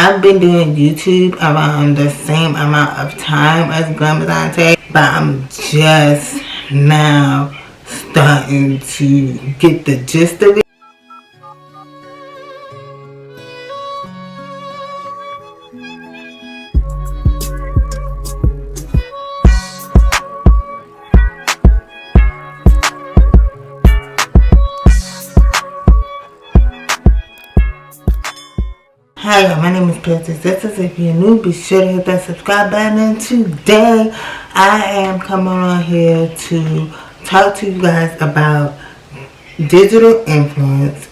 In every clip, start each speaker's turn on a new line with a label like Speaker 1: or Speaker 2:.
Speaker 1: I've been doing YouTube around the same amount of time as Glamazante, but I'm just now starting to get the gist of it. Hi, my name is Princess. If you're new, be sure to hit that subscribe button. And today, I am coming on here to talk to you guys about digital influence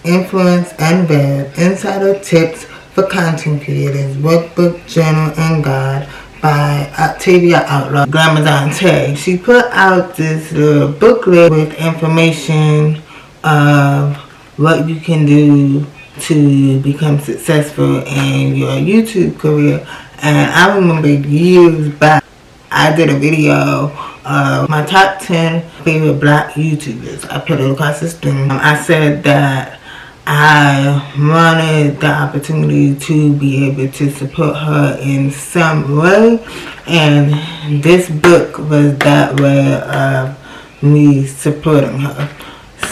Speaker 1: and web, insider tips for content creators, workbook, journal, and guide by Octavia Outlaw Glamazante. She put out this little booklet with information of what you can do to become successful in your YouTube career. And I remember years back I did a video of my top 10 favorite black YouTubers. I put it across the screen. I said that I wanted the opportunity to be able to support her in some way, and this book was that way of me supporting her.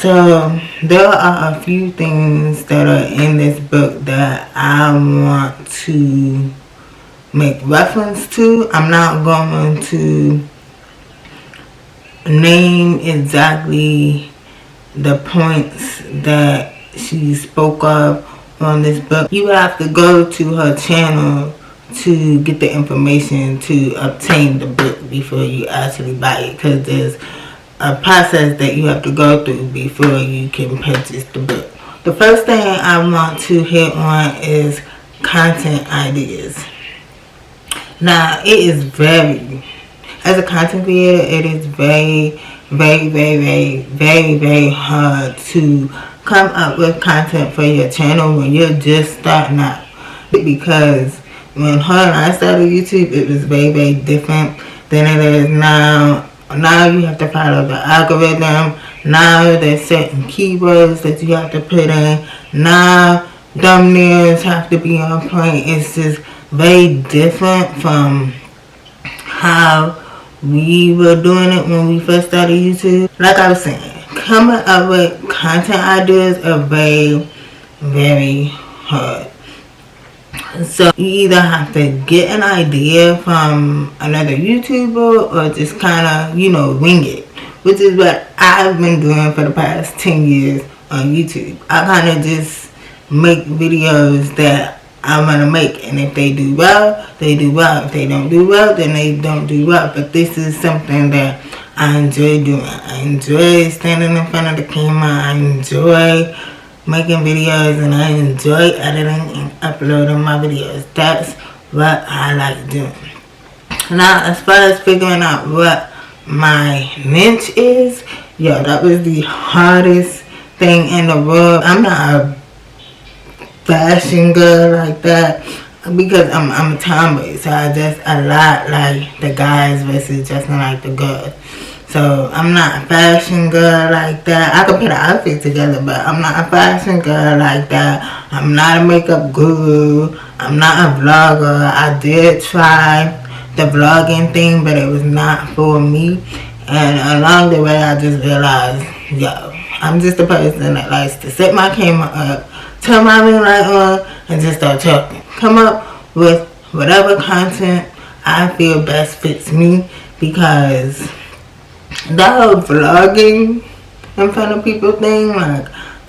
Speaker 1: So there are a few things that are in this book that I want to make reference to. I'm not going to name exactly the points that she spoke of on this book. You have to go to her channel to get the information to obtain the book before you actually buy it, because there's a process that you have to go through before you can purchase the book. The first thing I want to hit on is content ideas. Now, it is as a content creator, it is very hard to come up with content for your channel when you're just starting out. Because when her and I started YouTube, it was very different than it is now. Now you have to follow the algorithm. Now there's certain keywords that you have to put in. Now thumbnails have to be on point. It's just very different from how we were doing it when we first started YouTube. Like I was saying, coming up with content ideas are very hard. So you either have to get an idea from another YouTuber or just kind of, wing it. Which is what I've been doing for the past 10 years on YouTube. I kind of just make videos that I want to make. And if they do well, they do well. If they don't do well, then they don't do well. But this is something that I enjoy doing. I enjoy standing in front of the camera. I enjoy making videos, and I enjoy editing and uploading my videos. That's what I like doing. Now, as far as figuring out what my niche is, that was the hardest thing in the world. I'm not a fashion girl like that, because I'm a tomboy, so I dress a lot like the guys versus dressing like the girls. So I'm not a fashion girl like that. I can put an outfit together, but I'm not a fashion girl like that. I'm not a makeup guru. I'm not a vlogger. I did try the vlogging thing, but it was not for me. And along the way, I just realized, I'm just a person that likes to set my camera up, turn my ring light on, and just start talking. Come up with whatever content I feel best fits me, because the whole vlogging in front of people thing,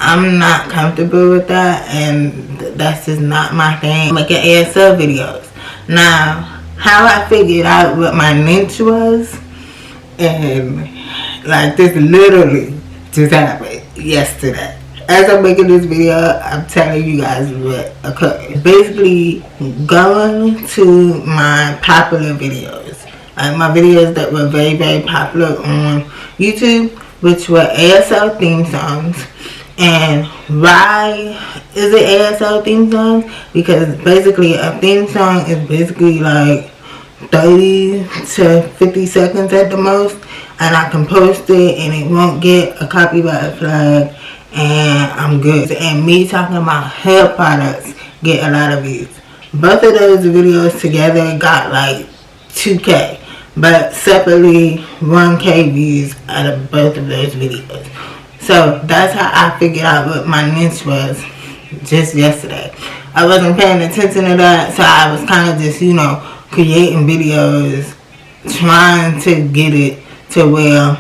Speaker 1: I'm not comfortable with that, and that's just not my thing. I'm making ASL videos. Now, how I figured out what my niche was, and this literally just happened yesterday. As I'm making this video, I'm telling you guys what occurred. Basically, going to my popular videos. My videos that were very popular on YouTube, which were ASL theme songs. And why is it ASL theme songs? Because basically a theme song is basically 30 to 50 seconds at the most, and I can post it and it won't get a copyright flag, and I'm good. And me talking about hair products get a lot of views. Both of those videos together got like 2K, but separately 1K views out of both of those videos. So that's how I figured out what my niche was just yesterday. I wasn't paying attention to that, so I was kind of just, creating videos, trying to get it to where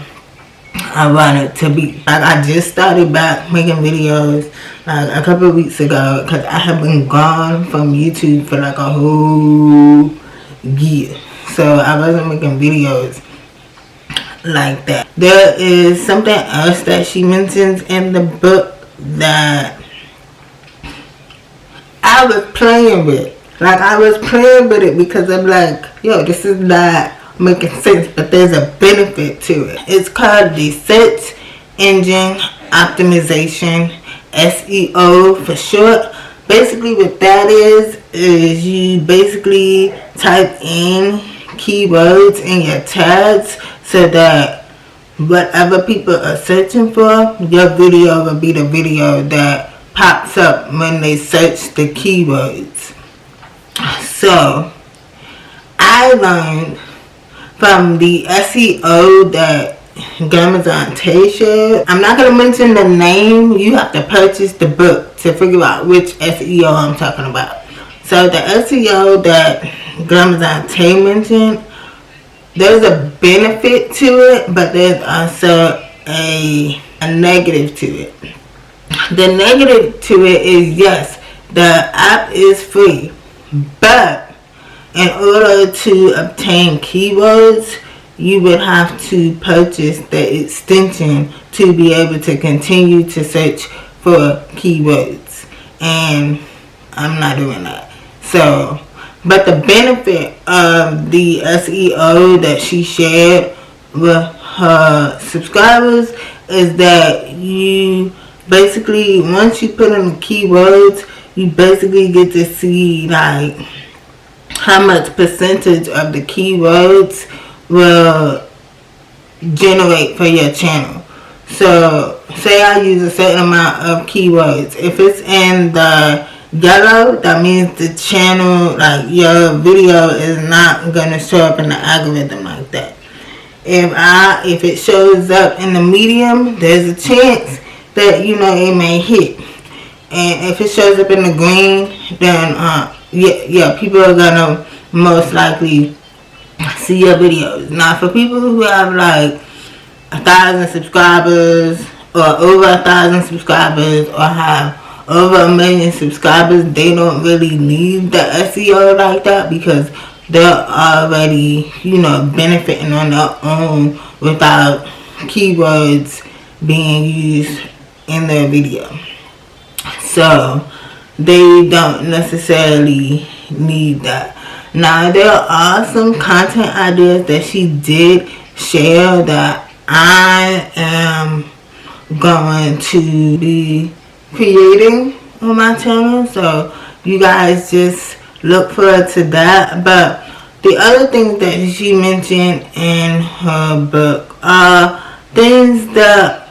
Speaker 1: I wanted to be. Like, I just started back making videos like a couple of weeks ago because I have been gone from YouTube for like a whole year. So I wasn't making videos like that. There is something else that she mentions in the book that I was playing with. Like, I was playing with it because I'm like, yo, this is not making sense, but there's a benefit to it. It's called the search engine optimization, SEO for short. Basically what that is you basically type in keywords in your tags so that whatever people are searching for, your video will be the video that pops up when they search the keywords. So I learned from the SEO that Glamazon Tay shared. I'm not going to mention the name. You have to purchase the book to figure out which SEO I'm talking about. So the SEO that Glamazon Tay mentioned, there's a benefit to it, but there's also a negative to it. The negative to it is, yes, the app is free, but in order to obtain keywords, you would have to purchase the extension to be able to continue to search for keywords. And I'm not doing that. So, but the benefit of the SEO that she shared with her subscribers is that you basically, once you put in the keywords, you basically get to see like how much percentage of the keywords will generate for your channel. So say I use a certain amount of keywords. If it's in the yellow, that means the channel, like your video is not gonna show up in the algorithm like that. If it shows up in the medium, there's a chance that it may hit. And if it shows up in the green, then people are gonna most likely see your videos. Now for people who have like 1,000 subscribers or over 1,000 subscribers or have over 1 million subscribers, they don't really need the SEO like that because they're already benefiting on their own without keywords being used in their video. So they don't necessarily need that. Now there are some content ideas that she did share that I am going to be creating on my channel, so you guys just look forward to that. But the other things that she mentioned in her book are things that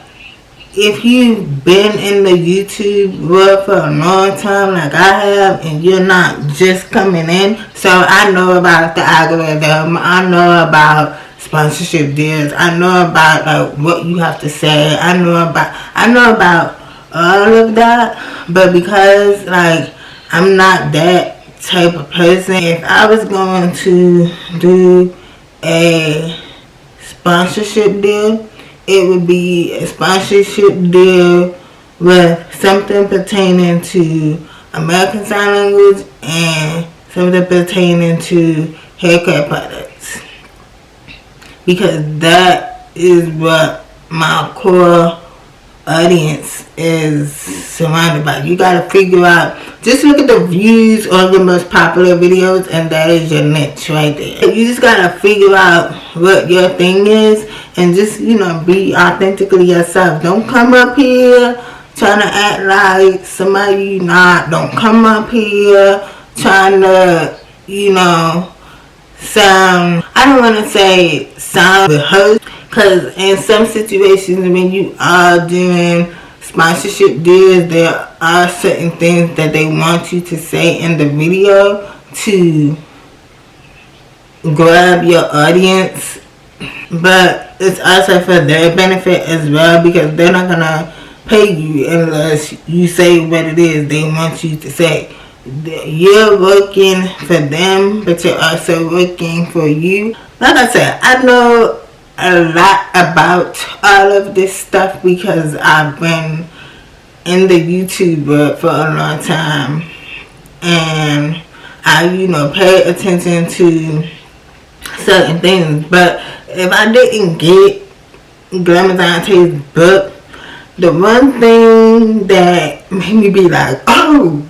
Speaker 1: if you've been in the YouTube world for a long time like I have, and you're not just coming in, so I know about the algorithm, I know about sponsorship deals, I know about like what you have to say, I know about all of that. But because like I'm not that type of person, if I was going to do a sponsorship deal, it would be a sponsorship deal with something pertaining to American Sign Language and something pertaining to haircut products, because that is what my core audience is surrounded by. You gotta figure out, just look at the views on the most popular videos and that is your niche right there. You just gotta figure out what your thing is and just be authentically yourself. Don't come up here trying to act like somebody you not. Don't come up here trying to sound, I don't want to say sound rehearsed, because in some situations when you are doing sponsorship deals, there are certain things that they want you to say in the video to grab your audience, but it's also for their benefit as well, because they're not gonna pay you unless you say what it is they want you to say. You're working for them, but you're also working for you. Like I said, I know a lot about all of this stuff because I've been in the YouTube world for a long time, and I, pay attention to certain things. But if I didn't get Glamazon's book, the one thing that made me be like, oh,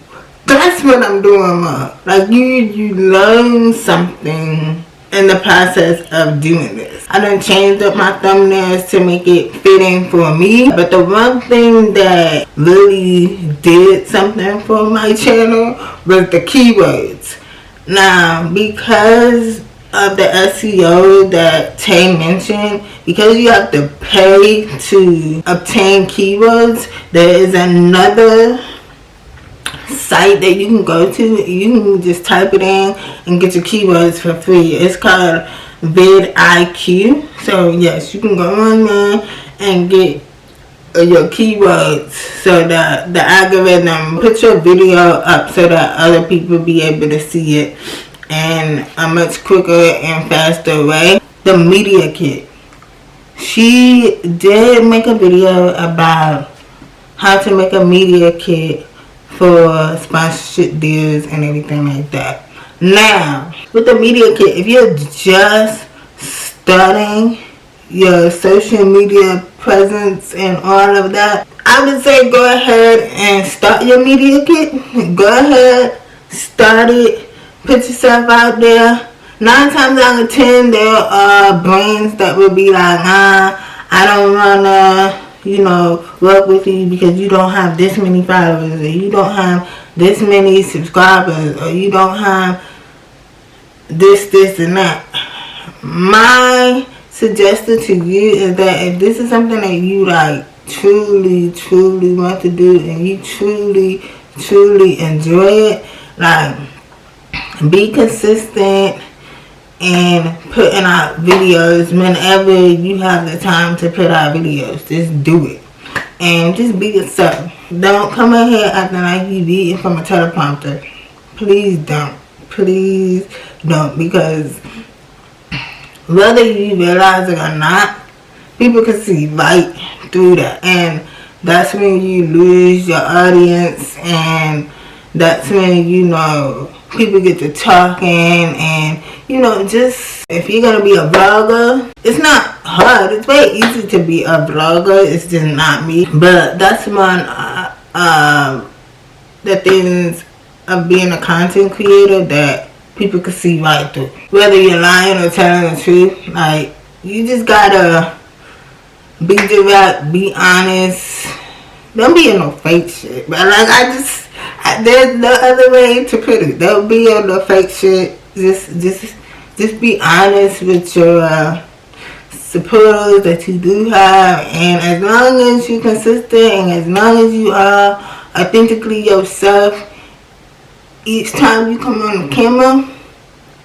Speaker 1: that's what I'm doing more. Like, you learn something in the process of doing this. I done changed up my thumbnails to make it fitting for me. But the one thing that really did something for my channel was the keywords. Now, because of the SEO that Tay mentioned, because you have to pay to obtain keywords, there is another site that you can go to. You can just type it in and get your keywords for free. It's called vidIQ. So yes, you can go on there and get your keywords so that the algorithm puts your video up so that other people be able to see it in a much quicker and faster way. The media kit. She did make a video about how to make a media kit for sponsorship deals and everything like that. Now, with the media kit, if you're just starting your social media presence and all of that, I would say go ahead and start your media kit. Go ahead, start it, put yourself out there. 9 times out of 10, there are brands that will be like, I don't wanna, work with you because you don't have this many followers, or you don't have this many subscribers, or you don't have this and that. My suggestion to you is that if this is something that you like truly want to do, and you truly enjoy it, like, be consistent and putting out videos whenever you have the time to put out videos. Just do it. And just be yourself. Don't come in here acting like you reading from a teleprompter. Please don't. Please don't. Because whether you realize it or not, people can see right through that. And that's when you lose your audience, and that's when, people get to talking, and, just, if you're going to be a vlogger, it's not hard. It's very easy to be a vlogger. It's just not me. But that's one, the things of being a content creator that people can see right through. Whether you're lying or telling the truth, like, you just gotta be direct, be honest. Don't be in no fake shit. But, like, there's no other way to put it. Don't be on no fake shit. Just be honest with your supporters that you do have, and as long as you're consistent and as long as you are authentically yourself, each time you come on the camera,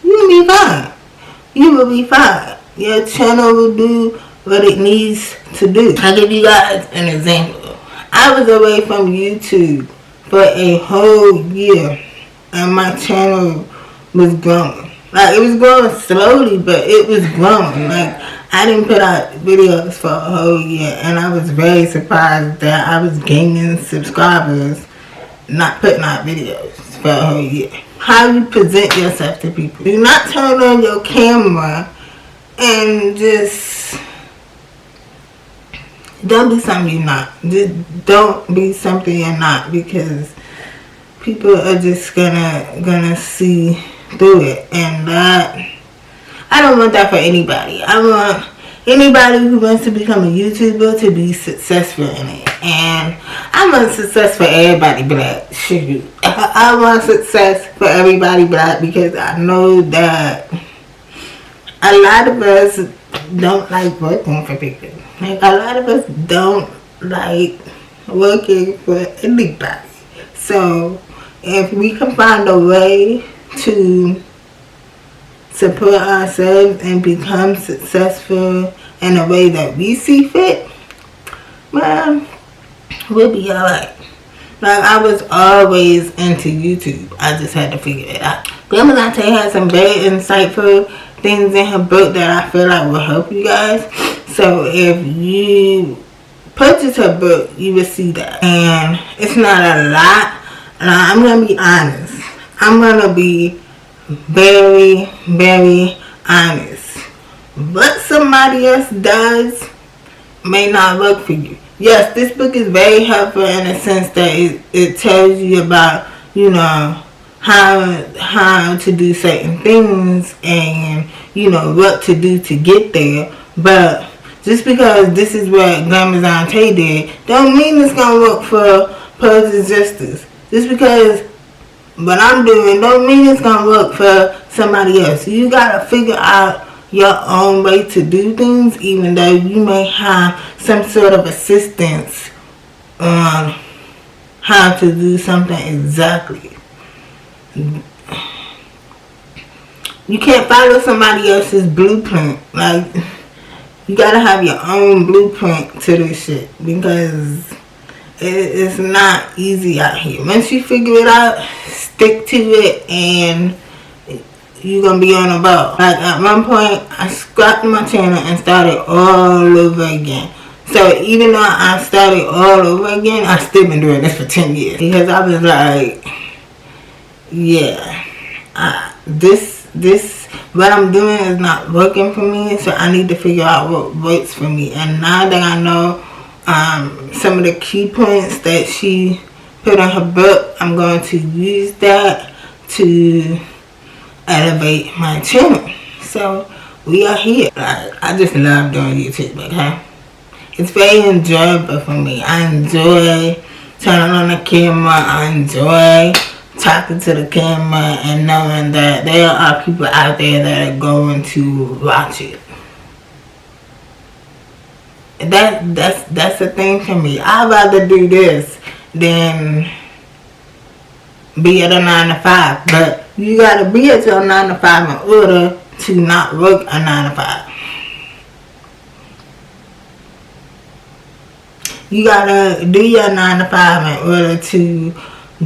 Speaker 1: you will be fine. You will be fine. Your channel will do what it needs to do. I'll give you guys an example. I was away from YouTube for a whole year, and my channel was growing. Like, it was growing slowly, but it was growing. Like, I didn't put out videos for a whole year, and I was very surprised that I was gaining subscribers not putting out videos for a whole year. How you present yourself to people. Do not turn on your camera and just don't be something you're not. Just don't be something you're not, because people are just gonna see through it, and that, I don't want that for anybody. I want anybody who wants to become a YouTuber to be successful in it, and I want success for everybody black. Shoot, I want success for everybody black, because I know that a lot of us don't like working for people. Like, a lot of us don't like working for anybody. So if we can find a way to support ourselves and become successful in a way that we see fit, well, we'll be alright. Like, I was always into YouTube. I just had to figure it out. Grandma Dante has some very insightful things in her book that I feel like will help you guys. So if you purchase her book, you will see that. And it's not a lot. Now, I'm going to be honest. I'm going to be very, very honest. What somebody else does may not work for you. Yes, this book is very helpful in the sense that it tells you about, you know, how to do certain things and, you know, what to do to get there. But just because this is what Grandma Dante did, don't mean it's going to work for Pearls of Justice. Just because what I'm doing don't mean it's going to work for somebody else. You got to figure out your own way to do things, even though you may have some sort of assistance on how to do something exactly. You can't follow somebody else's blueprint. Like, you gotta have your own blueprint to this shit, because it's not easy out here. Once you figure it out, stick to it, and you're gonna be on a boat. Like, at one point, I scrapped my channel and started all over again. So even though I started all over again, I still been doing this for 10 years. Because I was like, yeah, what I'm doing is not working for me, so I need to figure out what works for me. And now that I know some of the key points that she put in her book, I'm going to use that to elevate my channel. So we are here. I just love doing YouTube, okay? It's very enjoyable for me. I enjoy turning on the camera. I enjoy talking to the camera and knowing that there are people out there that are going to watch it. That's the thing for me. I'd rather do this than be at a 9 to 5. But you gotta be at your 9 to 5 in order to not work a 9 to 5. You gotta do your 9 to 5 in order to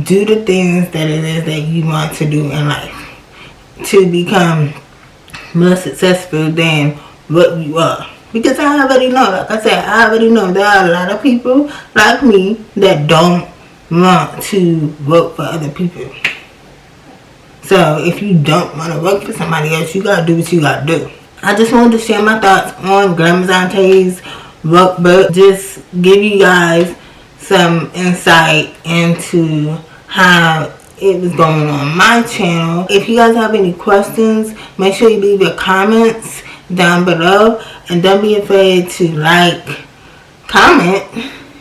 Speaker 1: do the things that it is that you want to do in life, to become more successful than what you are. Because I already know, like I said, I already know there are a lot of people like me that don't want to work for other people. So if you don't want to work for somebody else, you gotta do what you gotta do. I just wanted to share my thoughts on Grandma Dante's workbook. Just give you guys some insight into how it was going on my channel. If you guys have any questions, make sure you leave your comments down below, and don't be afraid to like, comment,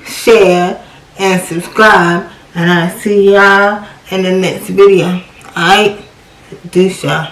Speaker 1: share, and subscribe. And I'll see y'all in the next video. Alright? Deuce y'all.